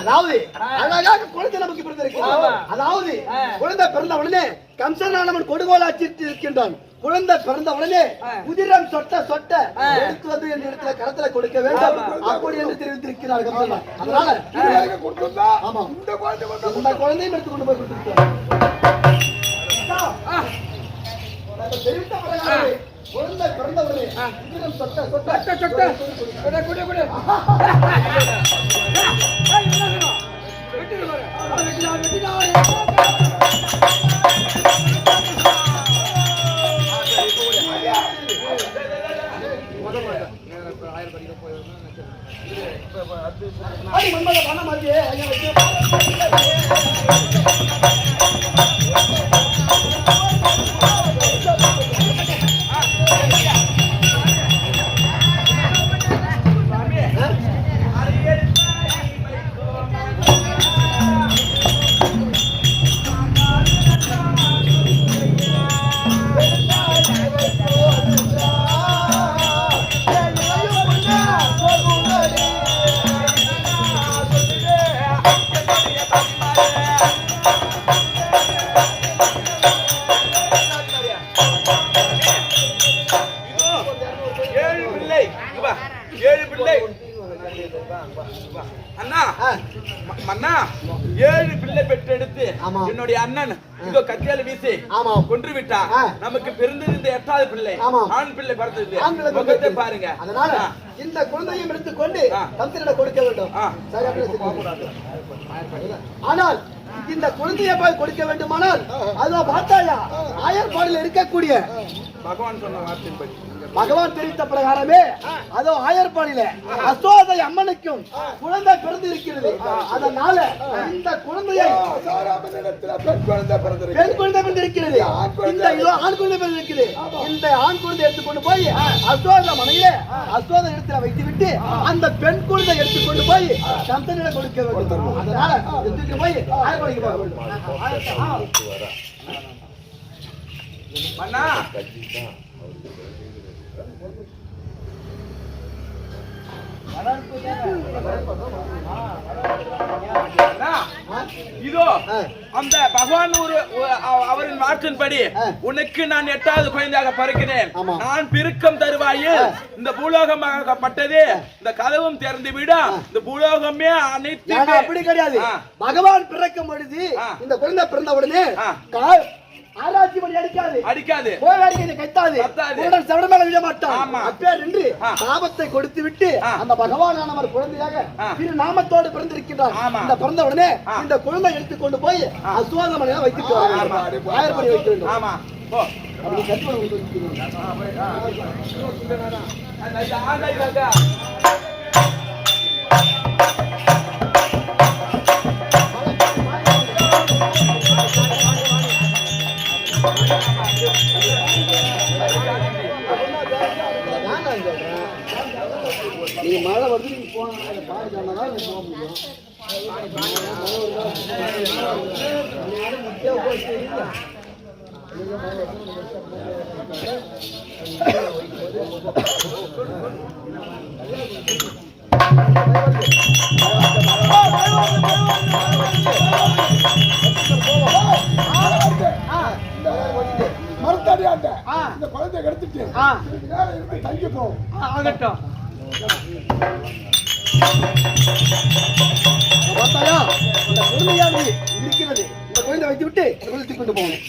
அதாவது அழகாக குழந்தை நமக்கு பிறந்திருக்கிறது. அதாவது குழந்தை பிறந்த உடனே கம்சனானவன் கொடுகோலாச்சி இருக்கின்றான். குழந்தை பிறந்த உடனே உதிரம் சொட்ட சொட்ட எடுத்து வந்து இந்த இடத்துல கரத்துல கொடுக்க வேண்டும் அப்படி என்று தெரிவித்திருக்கிறார் கம்சன். அதனால இந்த குழந்தையும் எடுத்து கொண்டு போய் கொடுத்திருக்கிறார். தெரிவித்த பிறகு குழந்தை பிறந்தவர்களே உதிரம் சொட்ட சொட்ட சொட்ட என்னுடைய அண்ணன் இதோ கத்தியால வீசி கொன்று விட்டா. நமக்கு பிறந்தது இந்த 8வது பிள்ளை, ஆண் பிள்ளை பிறந்தது. முகத்தை பாருங்க. அதனால இந்த குழந்தையும் எடுத்துக்கொண்டு கம்சனிடம் கொடுக்க வேண்டும். ஆனால் இந்த குழந்தையை போய் கொடுக்க வேண்டுமானால் அதோ பார்த்தாயா ஆயர்பாடில் இருக்கக்கூடிய பகவான் சொன்ன வார்த்தையின்படி பகவான் தெரிவித்த பிரகாரமே அதோ ஆயர்பாடியில அசோதை அம்மனுக்கும் குழந்தை பிறந்து இருக்கிறது. அதனால இந்த குழந்தையை பெண் குழந்தை பிறந்திருக்கிறது, இந்த ஆண் குழந்தை பிறந்திருக்கிறது. இந்த ஆண் குழந்தை எடுத்துக்கொண்டு போய் அசோத மனையில அசோத இடத்துல வைத்து விட்டு அந்த பெண் குழந்தை எடுத்துக்கொண்டு போய் கம்சனிடம் கொடுக்க வேண்டும். அதனால எடுத்துட்டு போய் ஆயர்பாடிக்கு போக வேண்டும். இதோ அந்த பகவான் அவரின் வார்த்தையின்படி உனக்கு நான் 8வது குழந்தையாக பிறக்கிறேன். நான் பிறக்கும் தருவாயில் இந்த பூலோகமாகப்பட்டது இந்த கதவும் திறந்து விட இந்த பூலோகமே அனைத்து அப்படி கிடையாது. பகவான் பிறக்கும் பொழுது இந்த குழந்தை பிறந்த உடனே ஆராய்ச்சி பண்ணி அடிக்காது போராடிக்கை கத்தாது உடன் சவடமேல விட மாட்டான். அப்பே நின்று சாபத்தை கொடுத்து விட்டு அந்த பகவானானவர் குழந்தையாக திரு நாமத்தோடு பிறந்திருக்கிறார். இந்த பிறந்த உடனே இந்த குழந்தை எடுத்துக்கொண்டு போய் அசுவாத மலையில வைத்துட்டு ஆயர்படி வைக்க வேண்டும். அப்படி கற்பனை நீங்க மழை வருது, நீங்க போன பாருதான் போக முடியும். மறுத்தடியாண்ட இந்த குழந்தை எடுத்துட்டு தங்கி போவோம். ஆகட்டும். பார்த்தாயா இந்த குழந்தையாக இருக்கிறது. இந்த குழந்தை வைத்து விட்டு குழந்தை கொண்டு போகணும்.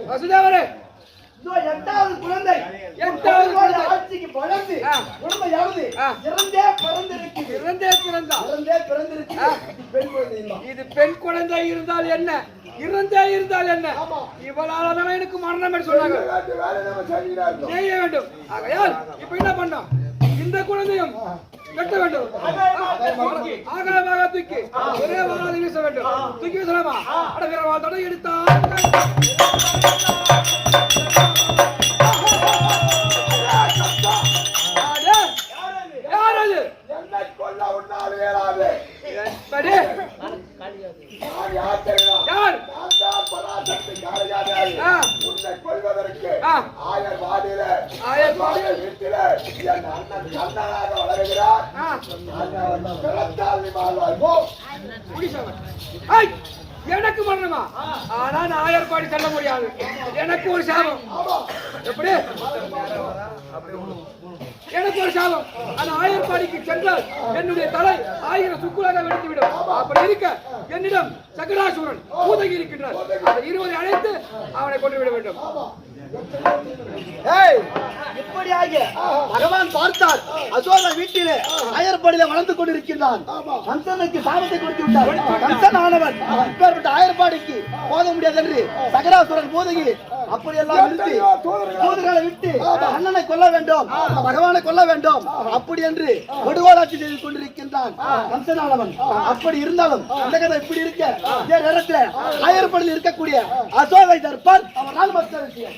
வசுதேவரே, 8வது குழந்தை ஆட்சி இன்னைக்கு வளர்ந்து குழந்தையாவது இரண்டே பிறந்திருக்கு பெண் குழந்தை. இது பெண் குழந்தை இருந்தால் என்ன, இருந்தே இருந்தால் என்ன, இவளால் எனக்கு மரணம் என்று சொன்னாங்க. செய்ய வேண்டும். ஆகையால் இப்ப என்ன பண்ணோம், இந்த குழந்தையும் வெட்ட வேண்டும். ஆகாயமாக தூக்கி ஒரே வாழை வீச வேண்டும். தூக்கி வீசலாமா? அடவிரவால் தடை எடுத்தால் எனக்கு மரணமா? ஆனா நான் ஆயர்பாடி செல்ல முடியாது. எனக்கு ஒரு சாபம். எப்படி? எனக்கு ஒரு சாபம். அந்த ஆயர்பாடிக்கு சென்றால் என்னுடைய தலை 1000 சுக்குலாக வெடித்துவிடும். அப்படி இருக்க என்னிடம் சகடாசுரன் பூதகி இருக்கின்றார். அதை 20 அழைத்து அவனை கொண்டு விட வேண்டும். இப்படியாக பகவான் பார்த்தார். அசோக வீட்டிலே ஆயர்பாடியில வளர்ந்து கொண்டிருக்கின்றான். கம்சனுக்கு சாபத்தை கொடுத்து விட்டார். கம்சன் ஆனவன் இப்பேற்பட்ட ஆயர்பாடிக்கு போக முடியாது என்று சகடாசுரன் பூதகி அப்படியெல்லாம் நிறுத்தி தூதர்களை விட்டு அண்ணனை கொல்ல வேண்டும், பகவானை கொல்ல வேண்டும் அப்படி என்று கொடுகோலாட்சி செய்து கொண்டிருக்கின்றான் கம்சனானவன். அப்படி இருந்தாலும் இந்த கதை இப்படி இருக்க இதே நேரத்தில் ஆயர்பாடியில் இருக்கக்கூடிய அசோகை தர்பார் அவரால் மற்ற விஷயம்.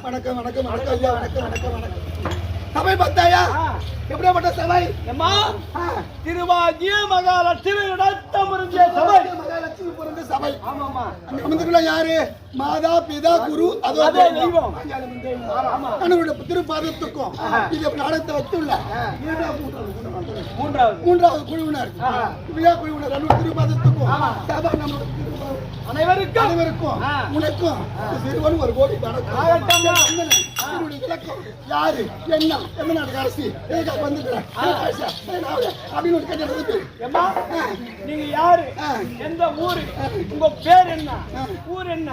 வணக்கம் வணக்கம் வணக்கம் ஐயா, வணக்கம் வணக்கம் வணக்கம். சபை பார்த்தாயா? எப்படிப்பட்ட சபை? திருவாகிய மகாலட்சுமி நடத்தமுடிஞ்ச சபை. மகாலட்சுமி பிறந்த சபை. ஆமாமா. அங்க அமர்ந்துள்ள யாரு? மாதா பிதா குரு அதோ தெய்வம். அவனுடைய திருப்பாதத்துக்கும் இது நாடகத்தை வச்சுள்ள மூன்றாவது குழுவினர் விழா குழுவினர் அவனுடைய திருப்பாதத்துக்கும் சபை நம்முடைய அனைவருக்கும் உனக்கும் சிறுவன் 1 கோடி வணக்கம். என்னுடைய விளக்கம் யாரு என்ன எந்த நாட்டுக்கு அரசு எதுக்காக வந்துக்கிறேன் அப்படின்னு ஒரு கேட்டு ஏம்மா, நீங்க யாரு எந்த ஊரு உங்க பேர் என்ன ஊர் என்ன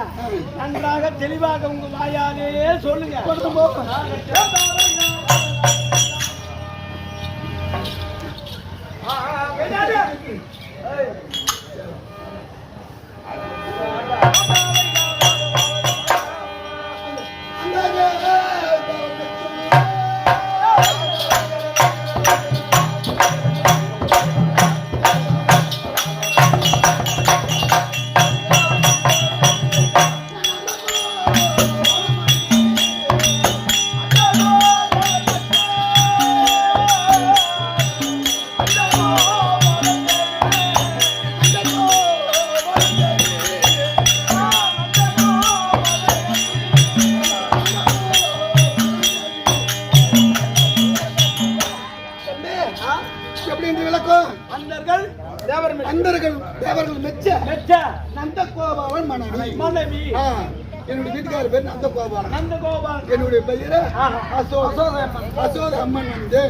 நன்றாக தெளிவாக உங்க வாயாலே சொல்லுங்க. தேவர்கள் மெச்ச நந்த கோபாலன் மனைவி. என்னுடைய வீட்டுக்காரர் பேர் நந்த கோபாலன். என்னுடைய பெயர் அசோத அம்மன் வந்து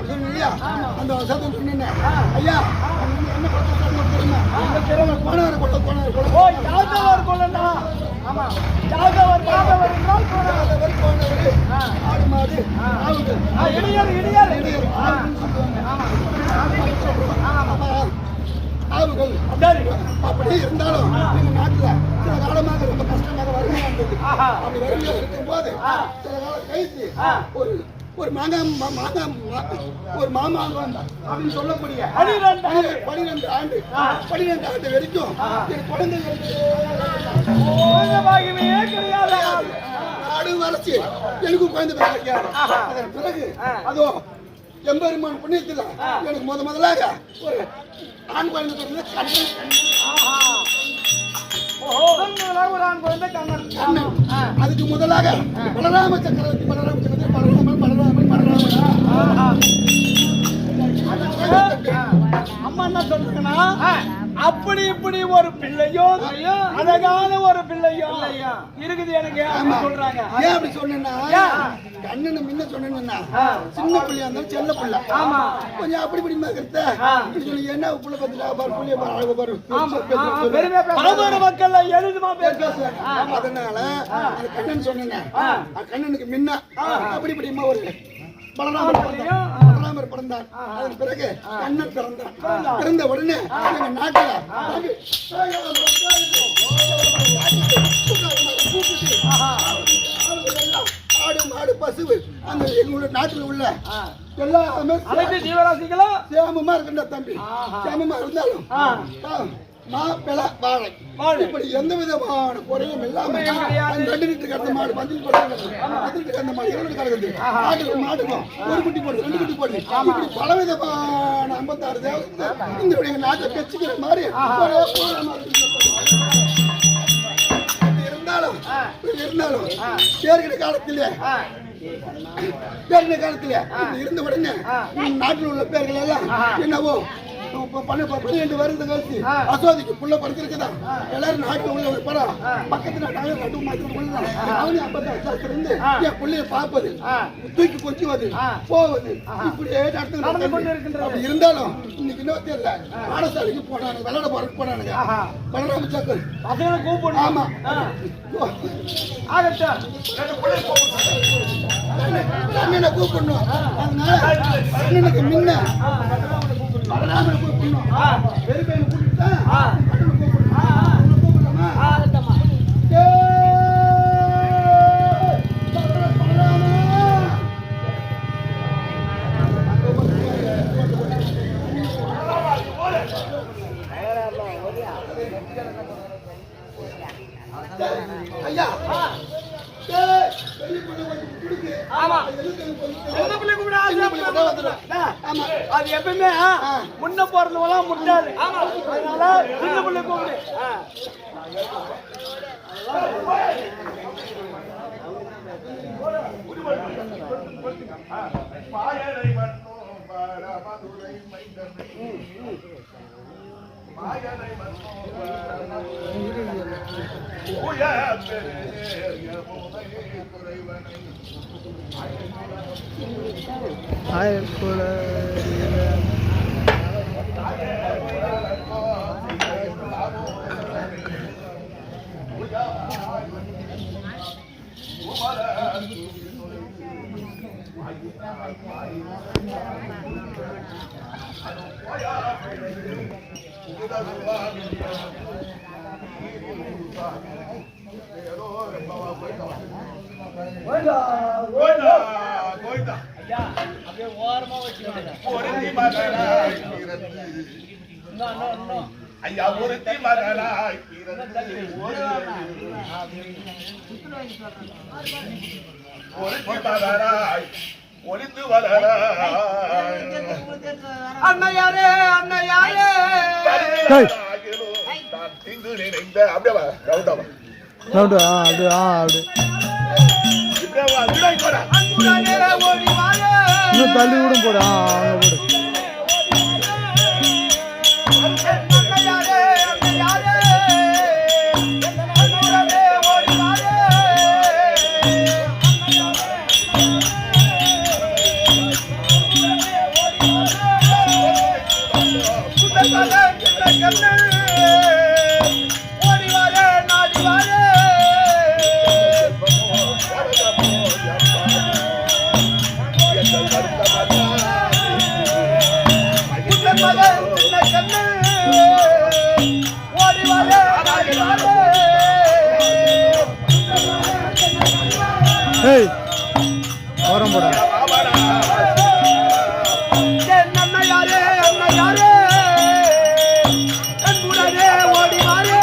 சொன்னீங்க. அந்த வசதம் சொன்னேன் ஐயா. என்ன போனவர் ஆடு மாடு ஆவுகள் அப்படி இருந்தாலும் எங்க நாட்டுல சில காலமாக ரொம்ப கஷ்டமாக வறுமையா இருந்தது. அப்படி வறுமையா இருக்கும் போது சில காலம் கழித்து ஒரு மாமாங்க வந்தார் அப்படின்னு சொல்லக்கூடிய 12 ஆண்டு வரைக்கும் என் குழந்தை நாடு வளர்ச்சி எனக்கும் குழந்தை கிடைக்காது. அதன் பிறகு அதோ எம்பெருமான் புண்ணியத்தில் எனக்கு முதலாக ஒரு ஆண் குழந்தை கண்ணன். அதுக்கு முதலாக பலராம சக்கரவர்த்தி அம்மா என்ன சொல்றாங்கன்னா அப்படி இப்படி ஒரு பிள்ளையோ அழகான ஒரு பிள்ளையோ இருக்குது எனக்கு சொல்றாங்க. ஏன் அப்படி சொன்னா கண்ணனை முன்ன சொன்னா சின்ன பிள்ளையா இருந்தாலும் செல்ல பிள்ளை. ஆமா கொஞ்சம் அப்படி இப்படி என்ன புள்ள பத்து மக்கள் எழுதுமா அதனால அது கண்ணன் சொன்னேன். கண்ணனுக்கு முன்ன அப்படி இப்படிமா ஒரு பலராமர் பிறந்தார். அதன் பிறகு கண்ணன் பிறந்தான். பிறந்த உடனே எங்க நாட்டுல ஆடு மாடு பசு அந்த எங்களுடைய நாட்டில் உள்ள எல்லாமே ஜீவராசிகளும் சேமமா இருக்கின்ற தம்பி. சேமமா இருந்தாலும் வாழை இப்படி எந்த விதமான குறையும் இல்லாம 2 லிட்டர் கறந்த மாடு 10 லிட்டர் கறந்த மாடு 2 லிட்டர் கறக்குது. மாட்டுக்கும் ஒரு குட்டி போடுது 2 குட்டி போடுது. இப்படி பல விதமான 56 தேவதை இந்த நாட்டை பெச்சுக்கிற மாதிரி இருந்தாலும் தேர்கிற காலத்திலே இருந்த உடனே நாட்டில் உள்ள பேர்கள் எல்லாம் என்னவோ 12 வருடம் கழிச்சு அசோதிக்கு புள்ள படுத்திருக்குதான். எல்லாரும் நாட்டுல உள்ள ஒரு படம் பக்கத்துல அவனே இருந்து என் பிள்ளைய பார்ப்பது தூக்கி கொஞ்சுவது போவது இப்படியே அப்படி இருந்தாலும் இன்னைக்கு இன்னும் தெரியல பாடசாலைக்கு போனாங்க விளையாட போறதுக்கு போனானுங்க. பலராம சக்கர் கூப்பிடு. ஆமா அண்ணனை கூப்பிடணும். அதனால அண்ணனுக்கு முன்ன பலராமனை கூப்பிடணும். பெருமையை கூப்பிட்டா ஐயா அது எப்பவுமே முன்ன போறதுலாம் முடியாது. அதனால சின்ன பிள்ளை கூப்பிடு. ஐயா ஒருத்தி மகனாய் ஒருத்தி மகனாய் ஒளிந்து வளராய் அண்ணையாரே அண்ணையாரே நான் தீங்கு நினைந்த அப்படியே ரவுண்டாவா அன்புடனே ஓடி வாழே இன்னும் தள்ளி விடும் போடு போடு அண்ணையாரே அண்ணையாரே அன்புடனே ஓடி வாழே ஓடி வாழே நாடி வாழே ஏய் ஓரம் போடா அண்ணையாரே அண்ணையாரே அன்புடனே ஓடி வாழே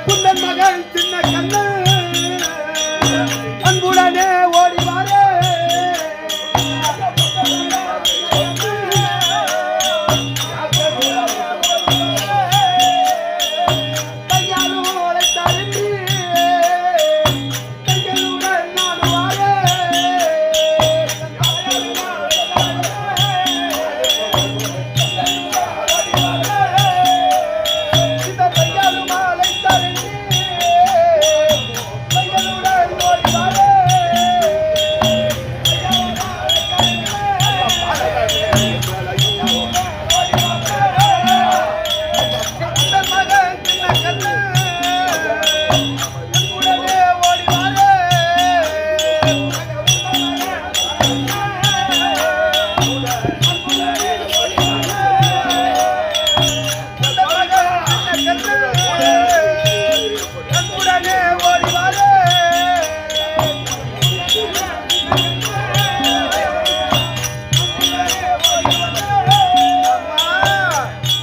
குந்தன் மகன் சின்ன கண்ணு அன்புடனே ஓடி வாழே கையாலும் உழைத்தாரின்றி கைகளுடன் நான் வாழே இந்த கையாலும் உழைத்தாரின்றி கைகளுடன் ஓடி வாழே குந்தன் மகன் சின்ன கண்ணு அன்புடனே ஓடி வாழே அன்புடனே ஓடி வாழே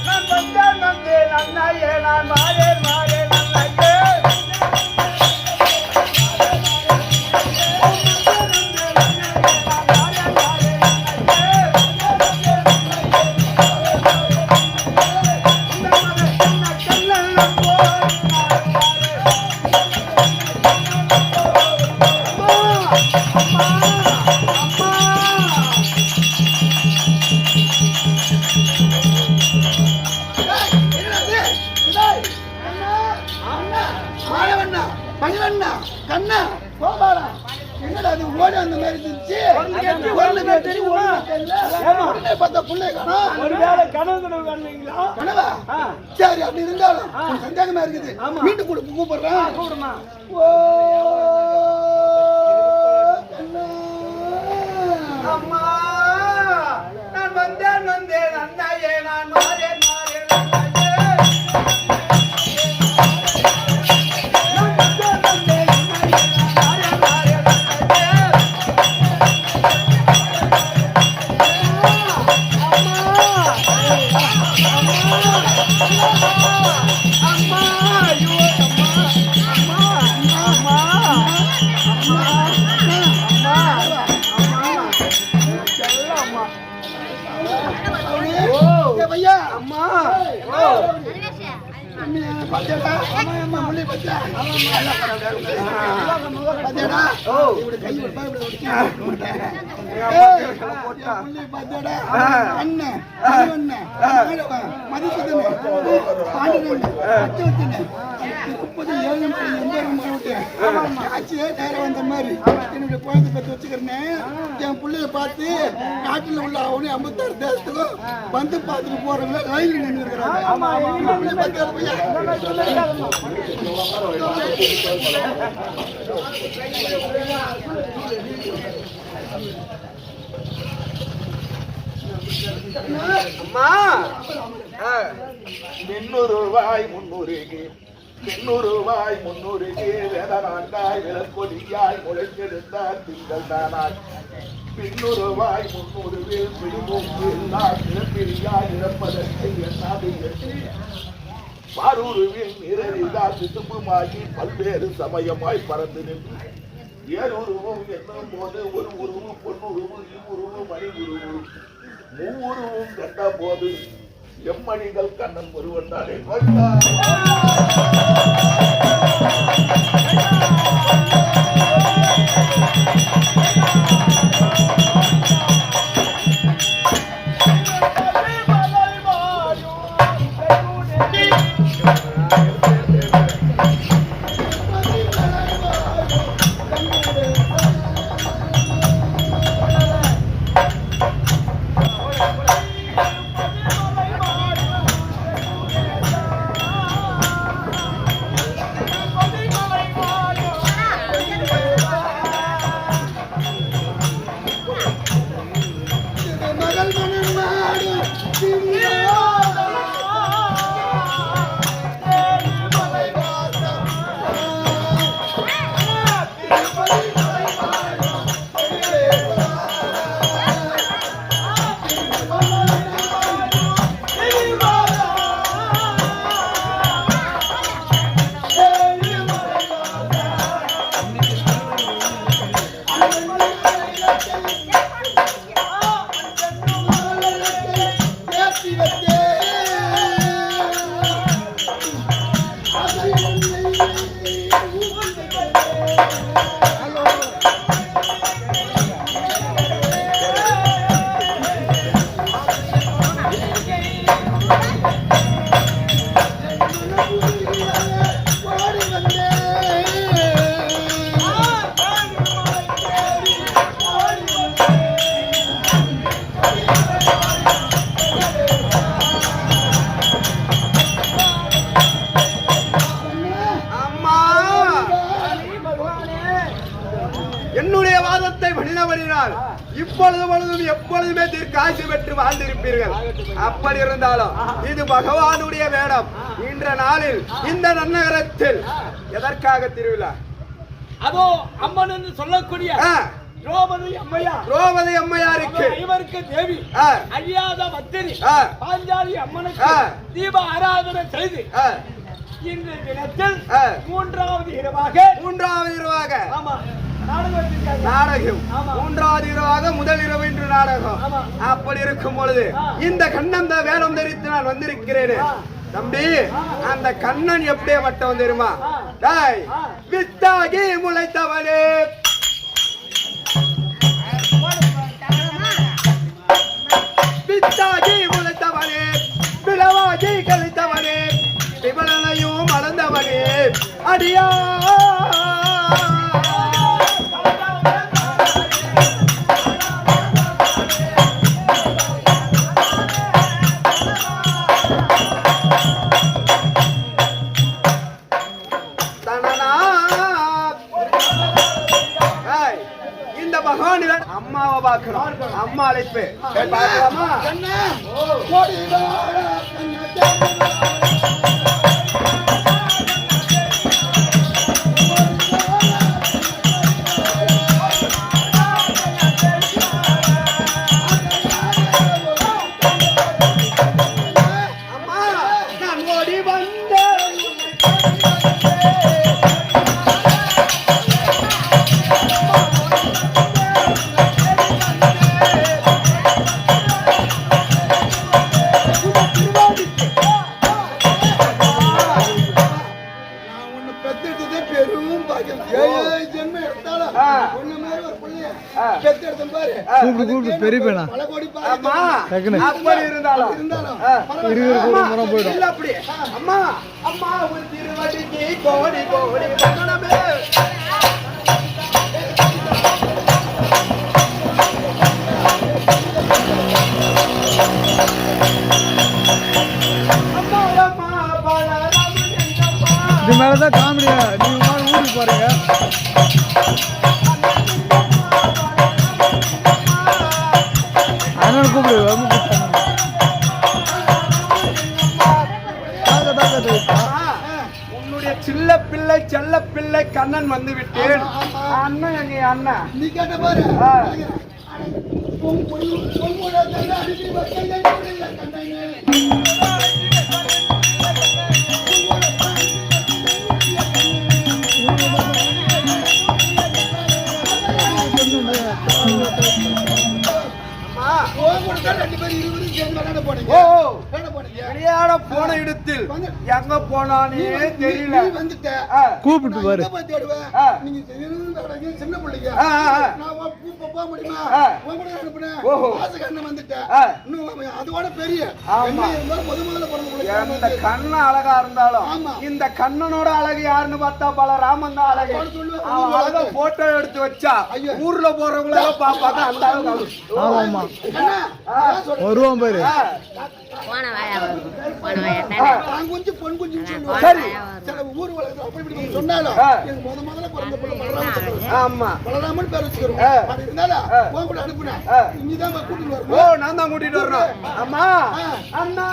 நான் வந்தேன் வந்தேன் அண்ணாயே நான் மாறேன் மாறேன் அண்ணாயே கண்ணா கோபாலா என்னடா அது ஓடி அந்த மாதிரி இருந்துச்சு ஒண்ணுமே தெரியுமா பார்த்தா புள்ளை காணோம் ஒருவேளை கனவு கண்டீங்களா கனவா சரி அப்படி இருந்தாலும் உனக்கு சந்தேகமா இருக்குது வீட்டு கூட கூப்பிடுறேன் கூடுமா ஓ கண்ணா அம்மா நான் வந்தேன் வந்தேன் அண்ணாயே நான் மாறேன் மாறேன் அண்ணாயே நான் வந்தேன் வந்தேன் அண்ணாயே நான் மாறேன் மாறேன் அண்ணாயே அம்மா ஐயோ அம்மா அம்மா அம்மா ஏ பையா அம்மா பாத்தியாடா? முள்ளி பாத்தியா? பாத்தியாடா? இப்படி கை விட்டா இப்படி ஒடிச்சு மாட்டேன். ஏய், முள்ளி பாத்தியாடா? அண்ணன், அண்ணன், மதிப்பதனே, பாண்டியனே, அச்சவத்தனே, 37 ஆட்சியே நேரம் வந்த மாதிரி என்னுடைய குழந்தை பத்தி வச்சுக்கிறேன். என் பிள்ளைய பார்த்து நாட்டில் உள்ள அவனே 56 தேசத்துக்கும் வந்து பார்த்துட்டு போறவங்க ரயில் நின்று இருக்கிறாங்க. அம்மா 200 ரூபாய் 300க்கு 200 ரூபாய் 300க்கு வேதனாண்டாய் விளக்கொடியாய் முளைச்செடுத்தார் திங்கள் தானாய் 200 ரூபாய் 300 பிடிமூக்கு எல்லா பிறப்பிரியாய் இறப்பதற்கு என்னாது எட்டி பாரூருவில் நிறைந்தா சித்துப்புமாகி பல்வேறு சமயமாய் பறந்து நின்று ஏறுருவும் என்னும் போது ஒரு உருவும் பொன்னுருவு இவ்வுருவும் மணி உருவு மூவுருவும் கண்ட போது எம்மணிகள் கண்ணன் ஒருவன் தானே என்னுடைய வாதத்தை வழிநவறினால் இப்பொழுது பொழுதும் எப்பொழுதுமே தீர்க்காட்சி பெற்று வாழ்ந்திருப்பீர்கள். அப்படி இருந்தாலும் இது பகவானுடைய வேடம். இன்ற நாளில் இந்த நன்னகரத்தில் எதற்காக திருவிழா? அதோ அம்மன் என்று சொல்லக்கூடிய திரௌபதி அம்மையாருக்கு இவருக்கு தேவி அழியாத பத்திரி பாஞ்சாலி அம்மனுக்கு தீப ஆராதனை செய்து இந்த தினத்தில் மூன்றாவது இரவாக ஆமா நாடகம் மூன்றாவது இரவாக முதல் இரவு இன்று நாடகம். அப்படி இருக்கும் பொழுது இந்த கண்ணன் வேடம் தரித்து நான் வந்திருக்கிறேன். தம்பி, அந்த கண்ணன் எப்படியே வட்டம் தெரியுமா? வித்தாகி முளைத்தவனே, வித்தாகி முளைத்தவனே, பிளவாகி கழித்தவனே, விபலனையும் அளந்தவனே, அடியா அம்மாவை பார்க்கணும். அம்மா அழைப்பு பார்க்கலாமா? பார்த்தேன் பாரு. கூப்பிட்டு பெரிய பையனா பல கோடி அம்மா பாரு. டக்குனு அப்படி இருந்தாலும் இருந்தாலும் இருபது கூட முறை போயிடும் இல்ல அப்படி அம்மா அம்மா ஒரு திருவடிக்கு கோடி கோடி வந்தனமே அம்மா அம்மா பாலராமன் எங்கப்பா இது மேலதான் காமெடியா நீங்க ஊருக்கு போறீங்க அதனால கூப்பிடு வந்து உன்னுடைய சில்ல பிள்ளை செல்ல பிள்ளை கண்ணன் வந்து விட்டேன் அண்ணன் எங்க அண்ணன் நீ கேட்ட பாரு. ஆ. பொன்முழக்கத்தை அடித்து வைக்கங்கள் புரியல கண்ணனே. கோவம் கொடுத்தா ரெண்டு பேரும் இருவரும் சேர்ந்து விளையாட போனீங்க. ஓ விளையாட போனீங்க. விளையாட போன இடத்தில் எங்க போனானே தெரியல நீ வந்துட்ட. கூப்பிட்டு பாரு எங்க போய் தேடுவ? ஆ. நீங்க தெரியுறவங்க சின்ன பிள்ளைங்க. ஆ, ஆ, ஆ. நான் போக முடியுமா? ஆ. உன் கூட அனுப்புனேன். ஓஹோ. ஆசைக்கு அண்ணன் வந்துட்டேன். ஆ. இன்னும் அதோட பெரிய ஆமா. என்ன இருந்தாலும் முதல்ல பிறந்த எந்த பிள்ளை. கண்ணன் அழகா இருந்தாலும் ஆமா. இந்த கண்ணனோட அழகு யாருன்னு பார்த்தா பலராமன் தான் அழகு அவன் சொல்லுவான், அவன் அழகா போட்டோ எடுத்து வச்சா ஐயோ. ஊர்ல போறவங்கள பாப்பாங்க அந்த அளவுக்கு அழகு. ஆமா ஆமா அண்ணா, நான் சொல்றேன். வருவான் பாரு ஆ, போன வாயா வரும் போன வாயா ஆ. தானே நான் கொஞ்சம் பொன் குஞ்சுன்னு சொல்லுவேன். சரி. சில ஊர் வழக்கத்துல அப்படி இப்படி சொன்னாலும் ஆ. எனக்கு முதல்ல பிறந்த பிள்ளை பலராமன் சொல்றேன். ஆமா பலராமன் பேர் வச்சுக்கிறோம். ஆ. அப்படி இருந்தாலும் ஆ. உன் கூட அனுப்புனேன். ஆ. இங்கதான் கூட்டிட்டு ஓ வரணும். நான் தான் கூட்டிட்டு வரணும் அம்மா ஆ. அண்ணா